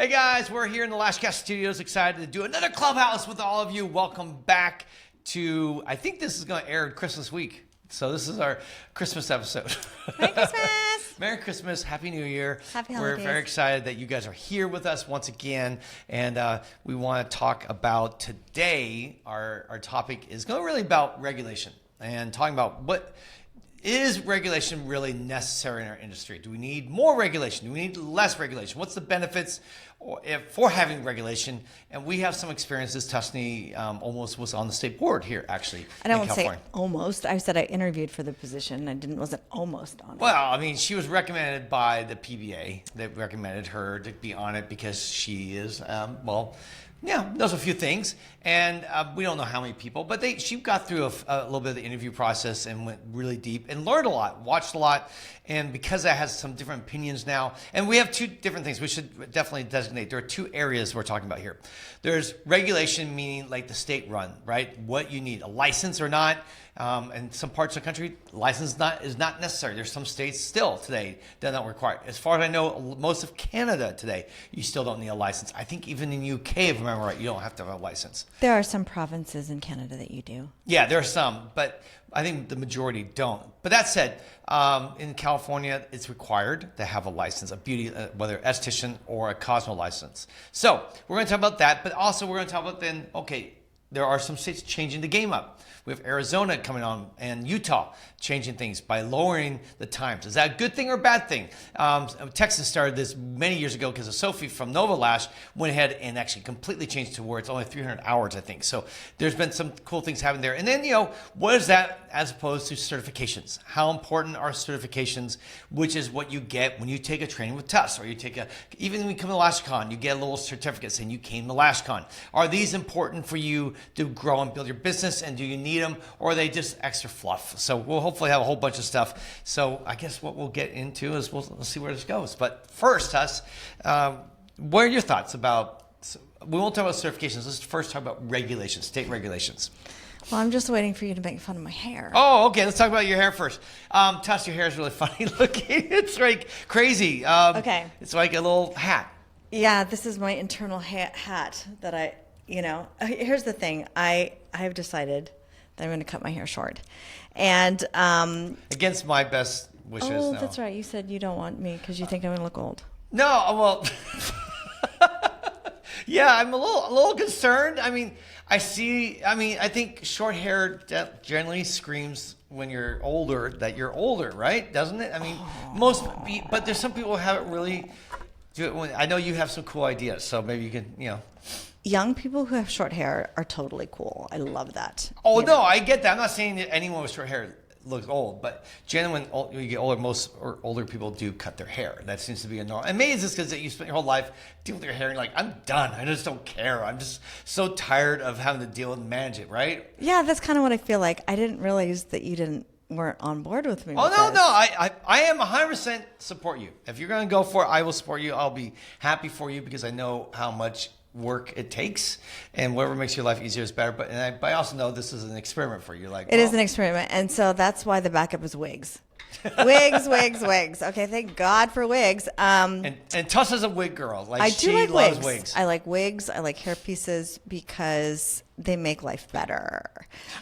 Hey guys, we're here in the Lashcast Studios, excited to do another Clubhouse with all of you. Welcome back to, I think this is going to air Christmas week. So this is our Christmas episode. Merry Christmas! Merry Christmas, Happy New Year. Happy holidays. We're very excited that you guys are here with us once again. And we want to talk about today, our topic is going to really about regulation and talking about what is regulation really necessary in our industry? Do we need more regulation? Do we need less regulation? What's the benefits for having regulation? And we have some experiences. Tusney almost was on the state board here, actually. I don't want to say almost. I said I interviewed for the position. Wasn't almost on it. Well, I mean, she was recommended by the PBA. They recommended her to be on it because she is, knows a few things, and we don't know how many people, but she got through a little bit of the interview process and went really deep and learned a lot, watched a lot, and because that has some different opinions now, and we have two different things we should definitely designate. There are two areas we're talking about here. There's regulation, meaning like the state run, right? What you need, a license or not. In some parts of the country, license is not necessary. There's some states still today that don't require it. As far as I know, most of Canada today, you still don't need a license. I think even in UK, if I remember right, you don't have to have a license. There are some provinces in Canada that you do. Yeah, there are some, but I think the majority don't. But that said, in California, it's required to have a license, a beauty, whether esthetician or a cosmo license. So we're going to talk about that, but also we're going to talk about then, okay, there are some states changing the game up. We have Arizona coming on and Utah changing things by lowering the times. Is that a good thing or a bad thing? Texas started this many years ago because of Sophie from Nova Lash went ahead and actually completely changed to where it's only 300 hours, I think. So there's been some cool things happening there. And then, what is that as opposed to certifications? How important are certifications, which is what you get when you take a training with Tuss, or you take even when you come to LashCon, you get a little certificate saying you came to LashCon. Are these important for you to grow and build your business, and do you need them, or are they just extra fluff? So we'll hopefully have a whole bunch of stuff. So I guess what we'll get into is we'll see where this goes. But first, Tuss, what are your thoughts about, we won't talk about certifications, let's first talk about regulations, state regulations. Well, I'm just waiting for you to make fun of my hair. Oh, okay. Let's talk about your hair first. Tuss, your hair is really funny looking. It's like crazy. Okay. It's like a little hat. Yeah, this is my internal hat that here's the thing. I have decided that I'm going to cut my hair short. And against my best wishes. Oh, no. That's right. You said you don't want me because you think I'm going to look old. No, well, yeah, I'm a little concerned. I think short hair generally screams when you're older that you're older, right? Doesn't it? But there's some people who haven't really do it. I know you have some cool ideas, so maybe you can, Young people who have short hair are totally cool. I love that. Oh, no, I get that. I'm not saying that anyone with short hair looks old, but generally when you get older, most older people do cut their hair. That seems to be a norm. And maybe it's just because you spent your whole life dealing with your hair and you're like, I'm done. I just don't care. I'm just so tired of having to deal and manage it, right? Yeah, that's kind of what I feel like. I didn't realize that you weren't on board with me. Oh, no. I am 100% support you. If you're going to go for it, I will support you. I'll be happy for you because I know how much work it takes, and whatever makes your life easier is better. But I also know this is an experiment for you. It is an experiment, and so that's why the backup is wigs. Wigs. Okay, thank God for wigs. And Tuss is a wig girl. She loves wigs. I like wigs. I like hair pieces because they make life better.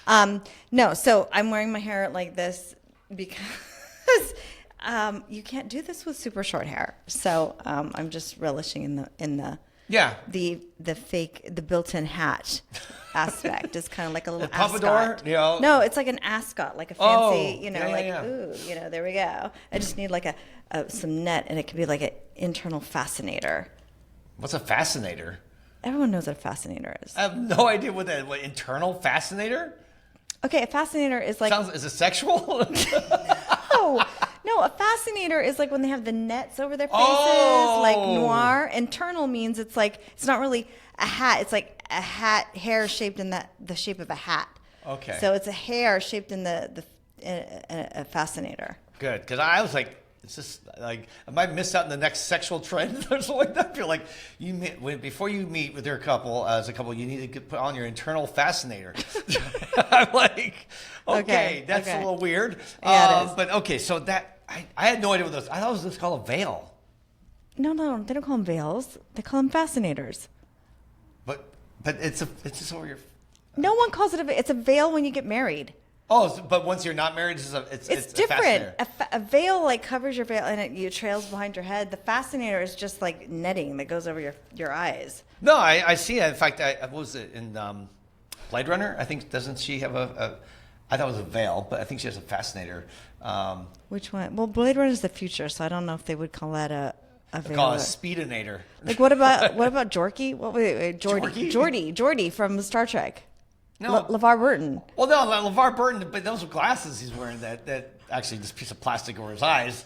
So I'm wearing my hair like this because you can't do this with super short hair. So I'm just relishing in the the built-in hat aspect is kind of like a little ascot. No, it's like an ascot, like a fancy, ooh, there we go. I just need like some net, and it could be like an internal fascinator. What's a fascinator? Everyone knows what a fascinator is. I have no idea what internal fascinator? Okay, a fascinator is like... Is it sexual? No, a fascinator is like when they have the nets over their faces, like noir. Internal means it's not really a hat. It's like a hat, hair shaped in the shape of a hat. Okay. So it's a hair shaped in a fascinator. Good, because I was like, it's just like, I might miss out on the next sexual trend or something like that. I feel like before you meet with your couple, as a couple, you need to put on your internal fascinator. I'm like, okay, that's a little weird. Yeah, it is. But okay, so that, I had no idea what those, I thought it was just called a veil. No, they don't call them veils. They call them fascinators. But it's just over your. No one calls it it's a veil when you get married. Oh, but once you're not married, it's different. A A veil like covers your veil and it trails behind your head. The fascinator is just like netting that goes over your eyes. No, I see it. In fact, what was it in Blade Runner? I think doesn't she have I thought it was a veil, but I think she has a fascinator. Which one? Well, Blade Runner is the future, so I don't know if they would call that a veil. Call it a speedinator. Like what about Jorky? Geordi from Star Trek. No, LeVar Burton. Well, no, LeVar Burton, but those were glasses he's wearing that actually this piece of plastic over his eyes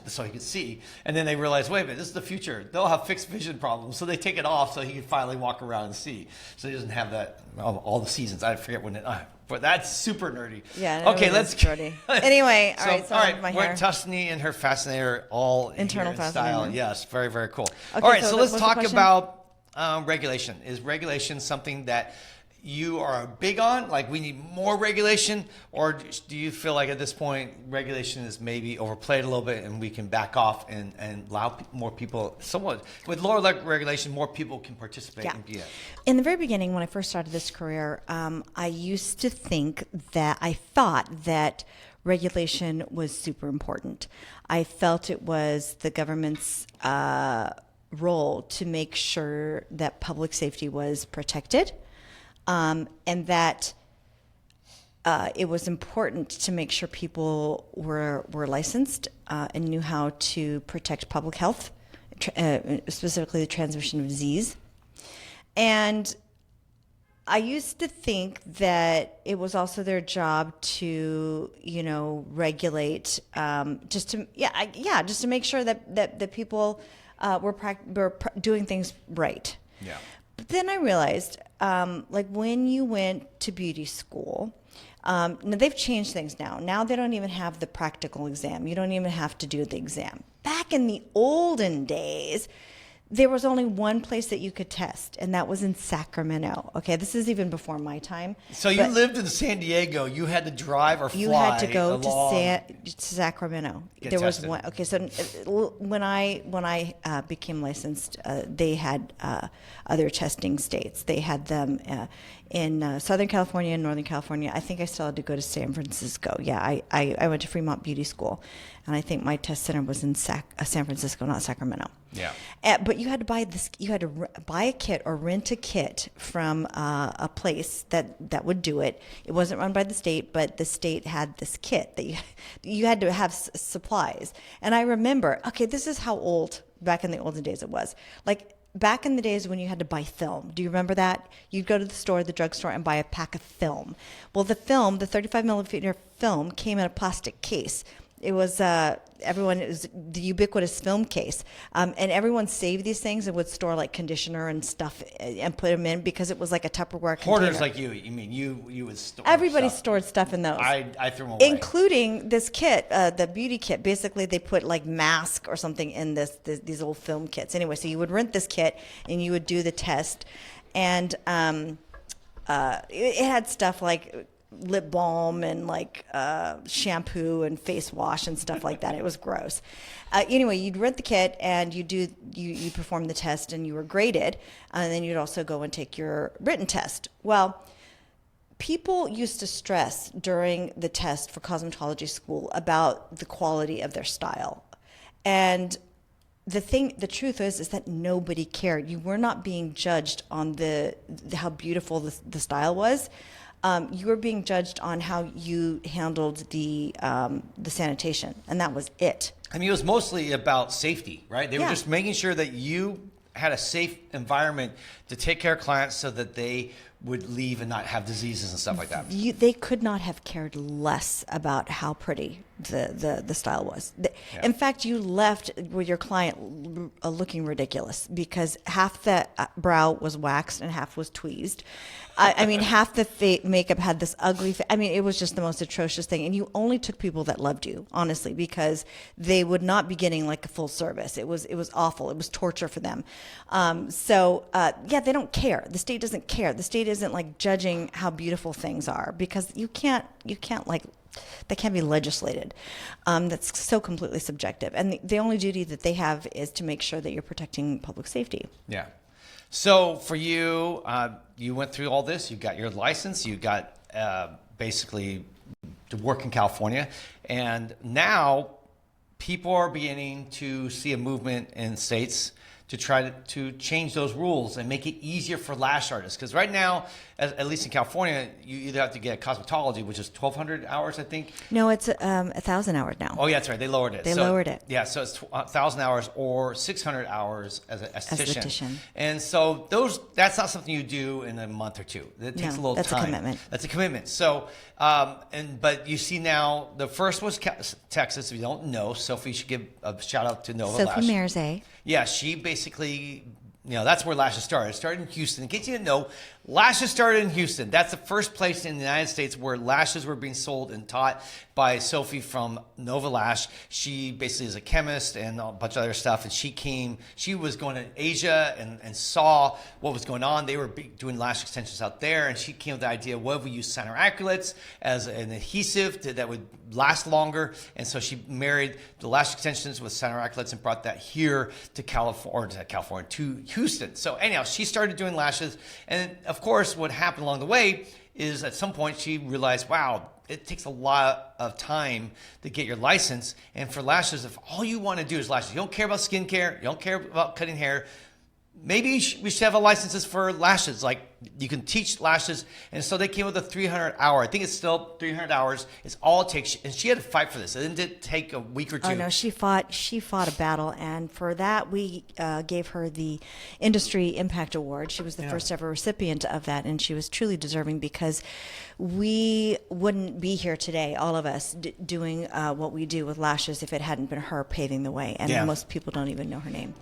so he could see. And then they realized, wait a minute, this is the future. They'll have fixed vision problems, so they take it off so he can finally walk around and see. So he doesn't have that all the seasons. I forget when but that's super nerdy. Yeah. Okay, let's. Nerdy. Anyway, all right. We're Tuscany and her fascinator all internal style. Yes, very very cool. Okay, all right, so let's what's talk about regulation. Is regulation something that you are big on, like we need more regulation, or do you feel like at this point regulation is maybe overplayed a little bit and we can back off and allow more people, somewhat with lower regulation, more people can participate and be it? In the very beginning, when I first started this career, I used to I thought that regulation was super important. I felt it was the government's role to make sure that public safety was protected. And that it was important to make sure people were licensed and knew how to protect public health, specifically the transmission of disease. And I used to think that it was also their job to, regulate, just to make sure that people were doing things right. Yeah. But then I realized, when you went to beauty school, now they've changed things now. Now they don't even have the practical exam. You don't even have to do the exam. Back in the olden days, there was only one place that you could test, and that was in Sacramento. Okay, this is even before my time. So you lived in San Diego. You had to drive or fly. You had to go to Sacramento. There was one. Okay, so when I became licensed, they had other testing states. They had them in Southern California and Northern California. I think I still had to go to San Francisco. Yeah, I went to Fremont Beauty School, and I think my test center was in San Francisco, not Sacramento. Yeah. But you had to buy this. You had to buy a kit or rent a kit from a place that would do it. It wasn't run by the state, but the state had this kit that you had to have supplies. And I remember, okay, this is how old back in the olden days it was. Like back in the days when you had to buy film. Do you remember that? You'd go to the drugstore, and buy a pack of film. Well, the 35 millimeter film came in a plastic case. It was it was the ubiquitous film case, and everyone saved these things and would store like conditioner and stuff and put them in because it was like a Tupperware container. Hoarders like you mean you would store. Everybody stuff. Stored stuff in those. I threw them away, including this kit, the beauty kit. Basically, they put like mask or something in these old film kits. Anyway, so you would rent this kit and you would do the test, and it had stuff like lip balm and like shampoo and face wash and stuff like that. It was gross. Anyway, you'd rent the kit and you perform the test and you were graded, and then you'd also go and take your written test. Well, people used to stress during the test for cosmetology school about the quality of their style, and the truth is that nobody cared. You were not being judged on how beautiful the style was. You were being judged on how you handled the sanitation, and that was it. I mean, it was mostly about safety, right? They were just making sure that you had a safe environment to take care of clients so that they would leave and not have diseases and stuff like that. They could not have cared less about how pretty the style was. In fact, you left with your client looking ridiculous because half the brow was waxed and half was tweezed. I mean, half the makeup had this ugly I mean, it was just the most atrocious thing. And you only took people that loved you, honestly, because they would not be getting like a full service. It was awful. It was torture for them. Yeah, they don't care. The state doesn't care. The state isn't like judging how beautiful things are, because you can't like, that can't be legislated. That's so completely subjective. And the only duty that they have is to make sure that you're protecting public safety. Yeah. So for you, you went through all this. You got your license. You got basically to work in California. And now people are beginning to see a movement in states to try to change those rules and make it easier for lash artists. Because right now, at least in California, you either have to get cosmetology, which is 1,200 hours, I think. No, it's 1,000 hours now. Oh, yeah, that's right. They lowered it. They lowered it. Yeah, so it's 1,000 hours or 600 hours as an esthetician. Esthetician. And so that's not something you do in a month or two. It takes a little that's time. a commitment. That's a commitment. So, but you see now, the first was Texas. If you don't know, Sophie should give a shout out to Nova Lash. Sophie Merze. Yeah, she basically, that's where lashes started. It started in Houston. In case you didn't know, lashes started in Houston. That's the first place in the United States where lashes were being sold and taught by Sophie from Nova Lash. She basically is a chemist and a bunch of other stuff. And she was going to Asia and saw what was going on. They were doing lash extensions out there. And she came with the idea, what if we use cyanoacrylates as an adhesive that would last longer? And so she married the lash extensions with cyanoacrylates and brought that here to California, to Houston. So anyhow, she started doing lashes. And of course, what happened along the way is at some point she realized, wow, it takes a lot of time to get your license. And for lashes, if all you want to do is lashes, you don't care about skincare, you don't care about cutting hair, maybe we should have a licenses for lashes. Like, you can teach lashes. And so they came with a 300 hour. I think it's still 300 hours. It's all it takes. And she had to fight for this. It didn't take a week or two. Oh, no, she fought a battle. And for that, we gave her the Industry Impact Award. She was the first ever recipient of that. And she was truly deserving, because we wouldn't be here today, all of us, doing what we do with lashes, if it hadn't been her paving the way. And most people don't even know her name.